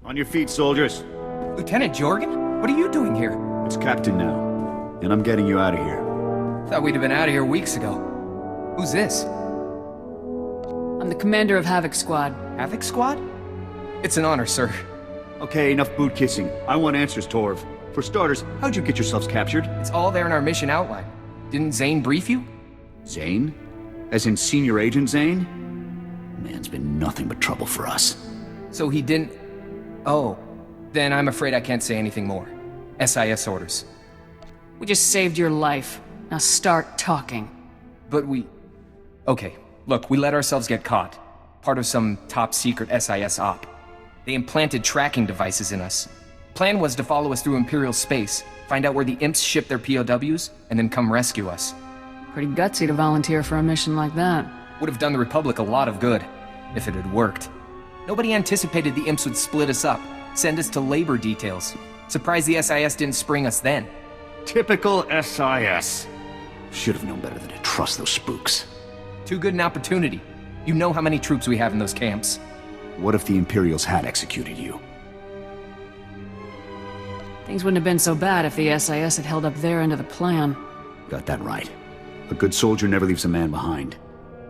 On your feet, soldiers. Lieutenant Jorgan? What are you doing here? It's Captain now, and I'm getting you out of here. Thought we'd have been out of here weeks ago. Who's this? I'm the commander of Havoc Squad. Havoc Squad? It's an honor, sir. Okay, enough boot kissing. I want answers, Torv. For starters, how'd you get yourselves captured? It's all there in our mission outline. Didn't Zayn brief you? Zayn? As in Senior Agent Zayn? Man's been nothing but trouble for us. So he didn't... Oh. Then I'm afraid I can't say anything more. SIS orders. We just saved your life. Now start talking. But we... Okay, look, we let ourselves get caught. Part of some top-secret SIS op. They implanted tracking devices in us. Plan was to follow us through Imperial space, find out where the imps ship their POWs, and then come rescue us. Pretty gutsy to volunteer for a mission like that. Would have done the Republic a lot of good, if it had worked. Nobody anticipated the imps would split us up, send us to labor details. Surprised the SIS didn't spring us then. Typical SIS. Should have known better than to trust those spooks. Too good an opportunity. You know how many troops we have in those camps. What if the Imperials had executed you? Things wouldn't have been so bad if the SIS had held up their end of the plan. Got that right. A good soldier never leaves a man behind.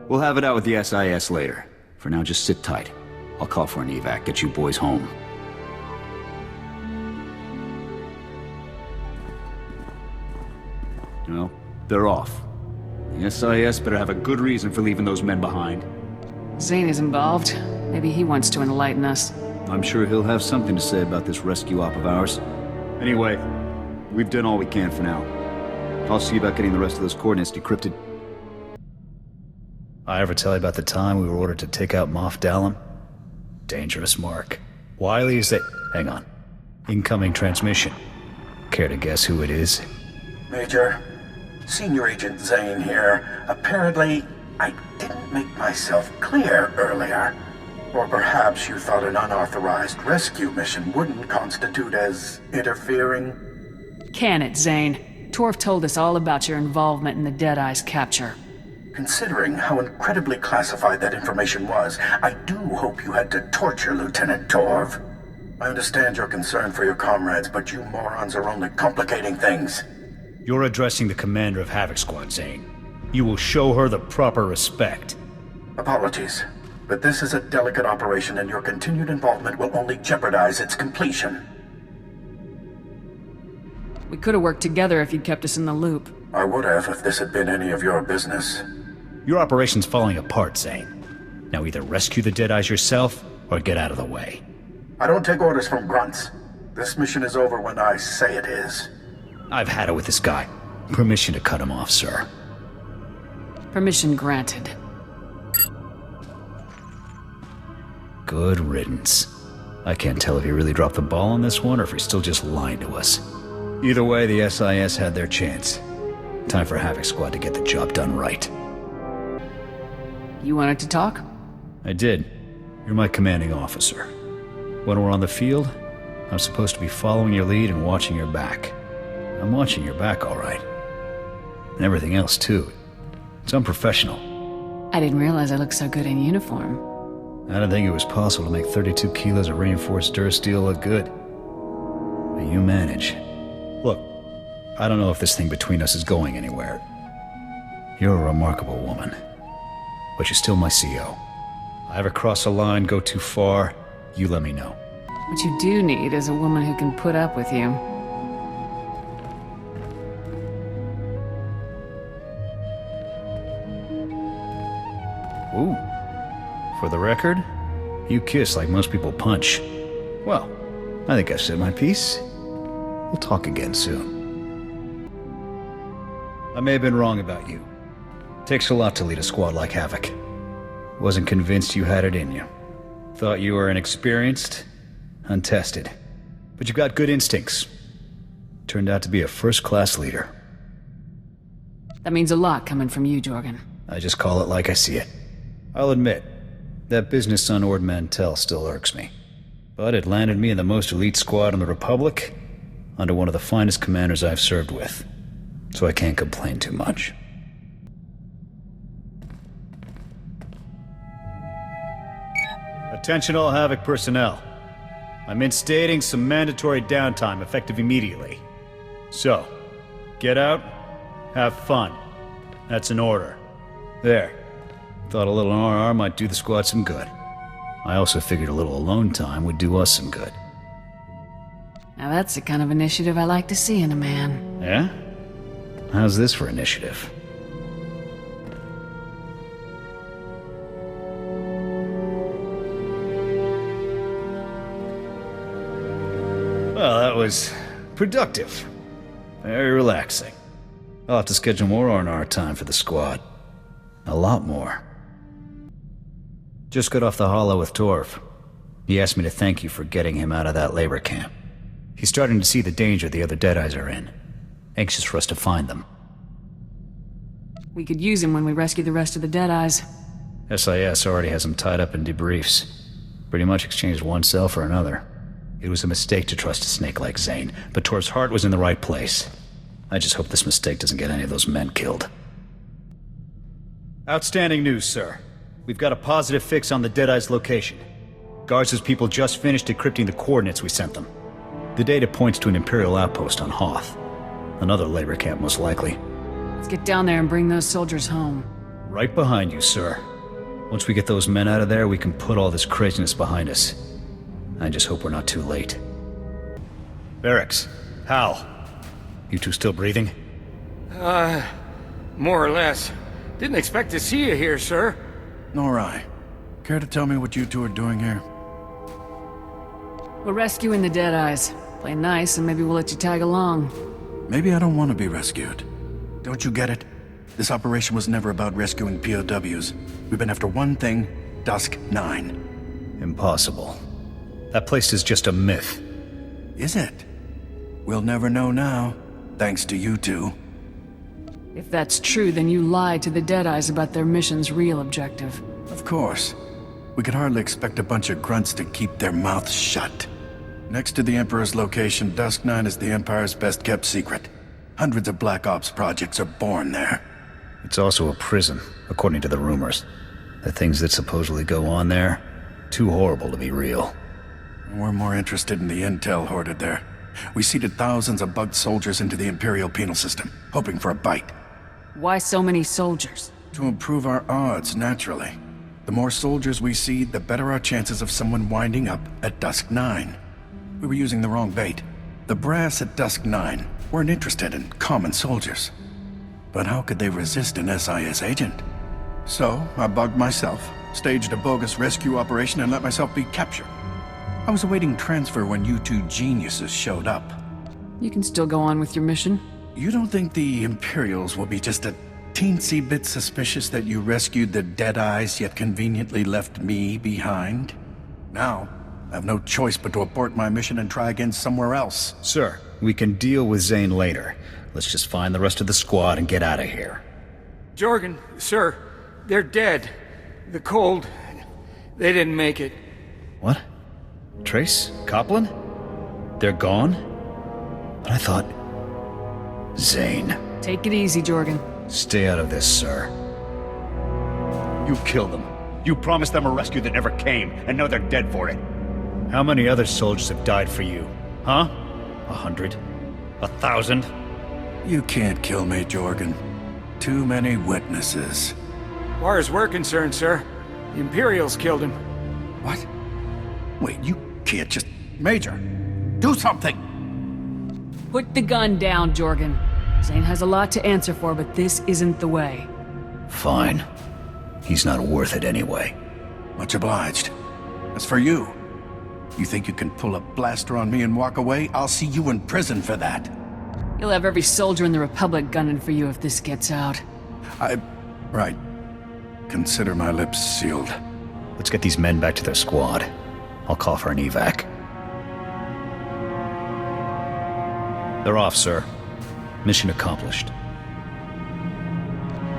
We'll have it out with the SIS later. For now, just sit tight. I'll call for an evac, get you boys home. Well, they're off. The SIS better have a good reason for leaving those men behind. Zayn is involved. Maybe he wants to enlighten us. I'm sure he'll have something to say about this rescue op of ours. Anyway, we've done all we can for now. I'll see about getting the rest of those coordinates decrypted. I ever tell you about the time we were ordered to take out Moff Dallam? Dangerous mark. Wiley is that... Hang on. Incoming transmission. Care to guess who it is? Major, Senior Agent Zayn here. Apparently, I didn't make myself clear earlier. Or perhaps you thought an unauthorized rescue mission wouldn't constitute as interfering? Can it, Zayn? Torv told us all about your involvement in the Deadeye's capture. Considering how incredibly classified that information was, I do hope you had to torture Lieutenant Torv. I understand your concern for your comrades, but you morons are only complicating things. You're addressing the commander of Havoc Squad, Zayn. You will show her the proper respect. Apologies, but this is a delicate operation and your continued involvement will only jeopardize its completion. We could have worked together if you'd kept us in the loop. I would have if this had been any of your business. Your operation's falling apart, Zayn. Now either rescue the Deadeyes yourself, or get out of the way. I don't take orders from grunts. This mission is over when I say it is. I've had it with this guy. Permission to cut him off, sir. Permission granted. Good riddance. I can't tell if he really dropped the ball on this one, or if he's still just lying to us. Either way, the SIS had their chance. Time for Havoc Squad to get the job done right. You wanted to talk? I did. You're my commanding officer. When we're on the field, I'm supposed to be following your lead and watching your back. I'm watching your back, all right. And everything else, too. It's unprofessional. I didn't realize I looked so good in uniform. I didn't think it was possible to make 32 kilos of reinforced durasteel look good. But you manage. Look, I don't know if this thing between us is going anywhere. You're a remarkable woman. But you're still my CO. I ever cross a line, go too far, you let me know. What you do need is a woman who can put up with you. Ooh. For the record, you kiss like most people punch. Well, I think I've said my piece. We'll talk again soon. I may have been wrong about you. Takes a lot to lead a squad like Havoc. Wasn't convinced you had it in you. Thought you were inexperienced, untested. But you've got good instincts. Turned out to be a first-class leader. That means a lot coming from you, Jorgan. I just call it like I see it. I'll admit, that business on Ord Mantell still irks me. But it landed me in the most elite squad in the Republic, under one of the finest commanders I've served with. So I can't complain too much. Attention all Havoc personnel. I'm instating some mandatory downtime effective immediately. So, get out, have fun. That's an order. There. Thought a little RR might do the squad some good. I also figured a little alone time would do us some good. Now that's the kind of initiative I like to see in a man. Yeah? How's this for initiative? Well, that was productive. Very relaxing. I'll have to schedule more R&R time for the squad. A lot more. Just got off the holo with Torf. He asked me to thank you for getting him out of that labor camp. He's starting to see the danger the other Deadeyes are in. Anxious for us to find them. We could use him when we rescue the rest of the Deadeyes. SIS already has him tied up in debriefs. Pretty much exchanged one cell for another. It was a mistake to trust a snake like Zayn, but Torf's heart was in the right place. I just hope this mistake doesn't get any of those men killed. Outstanding news, sir. We've got a positive fix on the Deadeye's location. Garza's people just finished decrypting the coordinates we sent them. The data points to an Imperial outpost on Hoth. Another labor camp, most likely. Let's get down there and bring those soldiers home. Right behind you, sir. Once we get those men out of there, we can put all this craziness behind us. I just hope we're not too late. Barracks, Hal. You two still breathing? More or less. Didn't expect to see you here, sir. Nor I. Care to tell me what you two are doing here? We're rescuing the Deadeyes. Play nice and maybe we'll let you tag along. Maybe I don't want to be rescued. Don't you get it? This operation was never about rescuing POWs. We've been after one thing, Dusk 9. Impossible. That place is just a myth. Is it? We'll never know now, thanks to you two. If that's true, then you lied to the Deadeyes about their mission's real objective. Of course. We could hardly expect a bunch of grunts to keep their mouths shut. Next to the Emperor's location, Dusk 9 is the Empire's best-kept secret. Hundreds of Black Ops projects are born there. It's also a prison, according to the rumors. The things that supposedly go on there, too horrible to be real. We're more interested in the intel hoarded there. We seeded thousands of bugged soldiers into the Imperial penal system, hoping for a bite. Why so many soldiers? To improve our odds, naturally. The more soldiers we seed, the better our chances of someone winding up at Dusk 9. We were using the wrong bait. The brass at Dusk 9 weren't interested in common soldiers. But how could they resist an SIS agent? So, I bugged myself, staged a bogus rescue operation, and let myself be captured. I was awaiting transfer when you two geniuses showed up. You can still go on with your mission. You don't think the Imperials will be just a teensy bit suspicious that you rescued the Deadeyes yet conveniently left me behind? Now, I have no choice but to abort my mission and try again somewhere else. Sir, we can deal with Zayn later. Let's just find the rest of the squad and get out of here. Jorgan, sir, they're dead. The cold. They didn't make it. What? Trace? Copland? They're gone? But I thought... Zayn. Take it easy, Jorgan. Stay out of this, sir. You killed them. You promised them a rescue that never came, and now they're dead for it. How many other soldiers have died for you? Huh? 100? 1,000? You can't kill me, Jorgan. Too many witnesses. Far as we're concerned, sir, the Imperials killed him. What? Wait, you can't just... Major, do something! Put the gun down, Jorgan. Zayn has a lot to answer for, but this isn't the way. Fine. He's not worth it anyway. Much obliged. As for you, you think you can pull a blaster on me and walk away? I'll see you in prison for that. You'll have every soldier in the Republic gunning for you if this gets out. Right. Consider my lips sealed. Let's get these men back to their squad. I'll call for an evac. They're off, sir. Mission accomplished.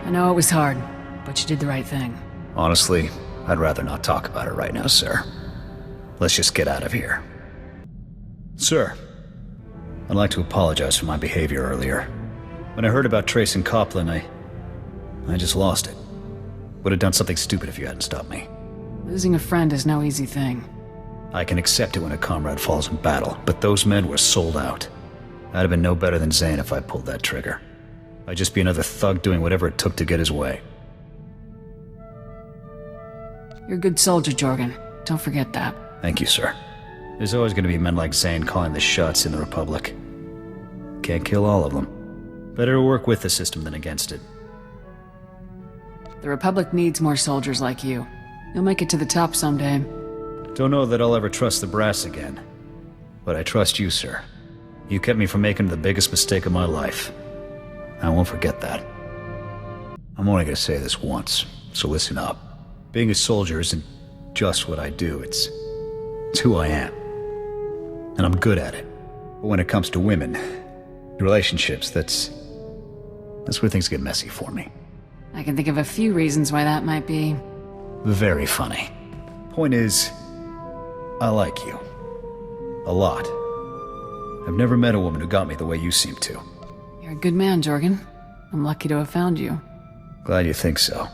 I know it was hard, but you did the right thing. Honestly, I'd rather not talk about it right now, sir. Let's just get out of here. Sir, I'd like to apologize for my behavior earlier. When I heard about Trace and Copland, I just lost it. Would have done something stupid if you hadn't stopped me. Losing a friend is no easy thing. I can accept it when a comrade falls in battle, but those men were sold out. I'd have been no better than Zayn if I pulled that trigger. I'd just be another thug doing whatever it took to get his way. You're a good soldier, Jorgan. Don't forget that. Thank you, sir. There's always going to be men like Zayn calling the shots in the Republic. Can't kill all of them. Better to work with the system than against it. The Republic needs more soldiers like you. You'll make it to the top someday. Don't know that I'll ever trust the brass again. But I trust you, sir. You kept me from making the biggest mistake of my life. I won't forget that. I'm only going to say this once, so listen up. Being a soldier isn't just what I do, it's who I am. And I'm good at it. But when it comes to women, relationships, that's where things get messy for me. I can think of a few reasons why that might be. Very funny. Point is, I like you. A lot. I've never met a woman who got me the way you seem to. You're a good man, Jorgan. I'm lucky to have found you. Glad you think so.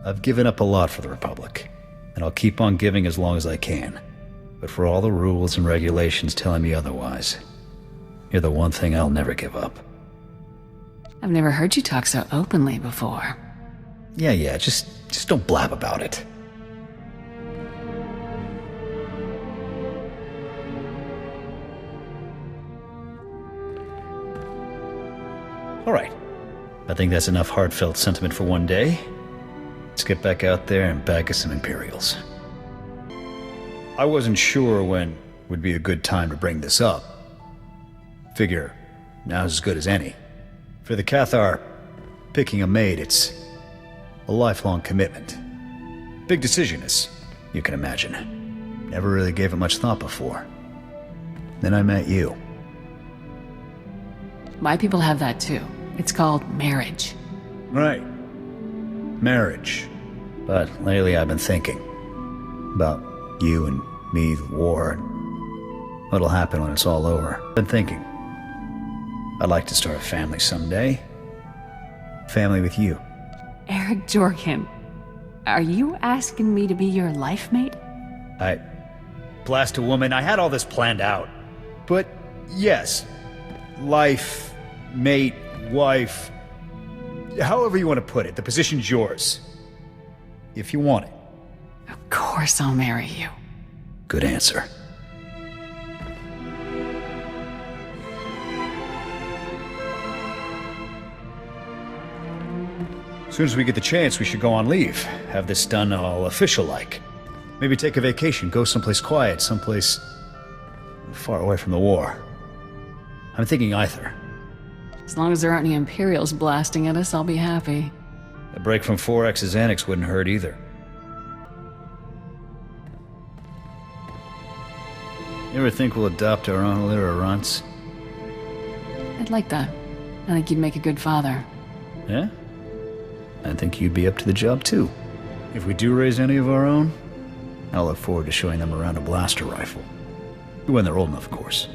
I've given up a lot for the Republic, and I'll keep on giving as long as I can. But for all the rules and regulations telling me otherwise, you're the one thing I'll never give up. I've never heard you talk so openly before. Yeah, just don't blab about it. All right. I think that's enough heartfelt sentiment for one day. Let's get back out there and bag us some Imperials. I wasn't sure when would be a good time to bring this up. Figure, now's as good as any. For the Cathar, picking a maid, it's a lifelong commitment. Big decision, as you can imagine. Never really gave it much thought before. Then I met you. My people have that too. It's called marriage. Right. Marriage. But lately I've been thinking about you and me, the war, and what'll happen when it's all over. Been thinking I'd like to start a family someday. Family with you. Eric Jorgan, are you asking me to be your life mate? Blast a woman, I had all this planned out. But yes, life, mate, wife, however you want to put it, the position's yours. If you want it. Of course I'll marry you. Good answer. As soon as we get the chance, we should go on leave. Have this done all official-like. Maybe take a vacation, go someplace quiet, someplace far away from the war. I'm thinking either. As long as there aren't any Imperials blasting at us, I'll be happy. A break from 4X's annex wouldn't hurt either. You ever think we'll adopt our own litter of runts? I'd like that. I think you'd make a good father. Yeah? I think you'd be up to the job too. If we do raise any of our own, I'll look forward to showing them around a blaster rifle. When they're old enough, of course.